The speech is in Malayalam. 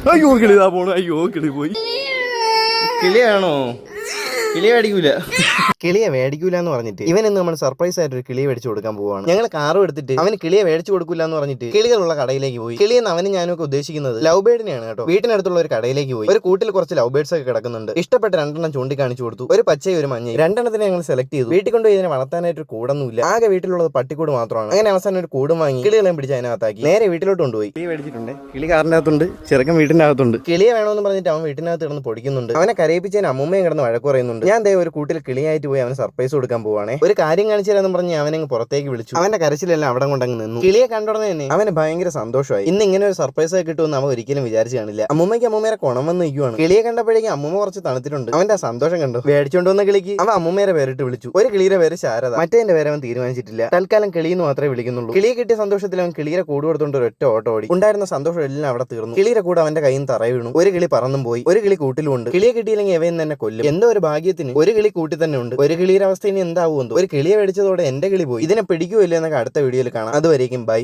അയ്യോ കിളിതാ പോണു. അയ്യോ കിളി പോയി. കിളിയാണോ? കിളി മേടിക്കൂല. കിളിയെ മേടിക്കൂല എന്ന് പറഞ്ഞിട്ട് ഇവൻ ഇന്ന് നമ്മൾ സർപ്രൈസ് ആയിട്ട് ഒരു കിളിയെ മേടിച്ചു കൊടുക്കാൻ പോവാണ്. ഞങ്ങൾ കാറും എടുത്തിട്ട് അവന് കിളിയെ മേടിച്ചു കൊടുക്കില്ല എന്ന് പറഞ്ഞിട്ട് കിളികളുള്ള കടയിലേക്ക് പോയി. കിളിയെന്ന് അവനും ഞാനൊക്കെ ഉദ്ദേശിക്കുന്നത് ലവ് ബേർഡിനെയാണ് കേട്ടോ. വീട്ടിനടുത്തുള്ള ഒരു കടയിലേക്ക് പോയി. ഒരു കൂട്ടിൽ കുറച്ച് ലവ് ബേർഡ്സ് ഒക്കെ കിടക്കുന്നുണ്ട്. ഇഷ്ടപ്പെട്ട രണ്ടെണ്ണം ചൂണ്ടിക്കാണിച്ചു കൊടുത്തു. ഒരു പച്ചയും ഒരു മഞ്ഞയും. രണ്ടെണ്ണത്തിനെ ഞങ്ങൾ സെലക്ട് ചെയ്തു. വീട്ടിൽ കൊണ്ടുപോയി ഇതിനെ വളർത്താനായിട്ട് ഒരു കൂടൊന്നുമില്ല. ആകെ വീട്ടിലുള്ളത് പട്ടിക്കൂട് മാത്രമാണ്. അങ്ങനെ അവസാനം ഒരു കൂടും വാങ്ങി കിളികളെയും പിടിച്ച് അതിനകത്താക്കി നേരെ വീട്ടിലോട്ട് കൊണ്ടുപോയി. കിളി മേടിച്ചിട്ടുണ്ട്. കിളി കാറിന്റെ അകത്തുണ്ട്, ചെറുക്കൻ വീട്ടിന്റെ അകത്തുണ്ട്. കിളിയെ വേണമെന്ന് പറഞ്ഞിട്ട് അവൻ വീട്ടിനകത്ത് കിടന്ന് പൊടിക്കുന്നുണ്ട്. അവനെ കരയിപ്പിച്ചതിന് അമ്മൂമ്മയും കിടന്ന് വഴക്ക് പറയുന്നുണ്ട്. ഞാൻ ദേ ഒരു കൂട്ടിൽ കിളിയായിട്ട് പോയി അവന് സർപ്രൈസ് കൊടുക്കാൻ പോവാണേ. ഒരു കാര്യം കാണിച്ചാലെന്ന് പറഞ്ഞ് അവനങ്ങ് പുറത്തേക്ക് വിളിച്ചു. അവന്റെ കരച്ചിലെല്ലാം അവിടെ കൊണ്ടങ്ങ് നിന്നു. കിളിയെ കണ്ടോടനെ തന്നെ അവന് ഭയങ്കര സന്തോഷമായി. ഇന്ന് ഇങ്ങനെ ഒരു സർപ്രൈസ് ആയി കിട്ടുമെന്ന് അവൻ ഒരിക്കലും വിചാരിച്ചു കാണില്ല. അമ്മൂമ്മയ്ക്ക് അമ്മൂമ്മേരെ കുണം വന്ന് നിൽക്കുവാണ്. കിളിയെ കണ്ടപ്പോഴേക്കും അമ്മൂമ്മ കുറച്ച് തണുത്തിട്ടുണ്ട്. അവന്റെ ആ സന്തോഷം കണ്ടു. മേടിച്ചോണ്ട് വന്ന കിളിക്ക് അവൻ അമ്മൂമ്മേരെ പേരിട്ട് വിളിച്ചു. ഒരു കിളിയുടെ പേര് ശാരദ, മറ്റേന്റെ പേര് അവൻ തീരുമാനിച്ചിട്ടില്ല. തൽക്കാലം കിളിയെന്ന് മാത്രമേ വിളിക്കുന്നുള്ളൂ. കിളിയെ കിട്ടിയ സന്തോഷത്തിൽ അവൻ കിളിയെ കൂട് കൊടുത്തോണ്ട് ഒരൊറ്റ ഓട്ടോ ഓടി. ഉണ്ടായിരുന്ന സന്തോഷം എല്ലാം അവിടെ തീർന്നു. കിളിയുടെ കൂടെ അവന്റെ കയ്യിൽ നിന്ന് തറ വീണു. ഒരു കിളി പറന്നും പോയി. ഒരു കിളി കൂട്ടിലുണ്ട്. കിളിയെ കിട്ടിയില്ലെങ്കിൽ അവൻ തന്നെ കൊല്ലും. എന്തോ ഒരു ഭാഗ്യത്തിന് ഒരു കിളി കൂട്ടി തന്നെ ഉണ്ട്. ഒരു കിളിയുടെ അവസ്ഥ ഇനി എന്താവുമെന്തോ. ഒരു കിളിയെ മേടിച്ചതോടെ എന്റെ കിളി പോയി. ഇതിനെ പിടിക്കുമല്ലോ എന്നൊക്കെ അടുത്ത വീഡിയോയിൽ കാണാം. അതുവരേക്കും ബൈ.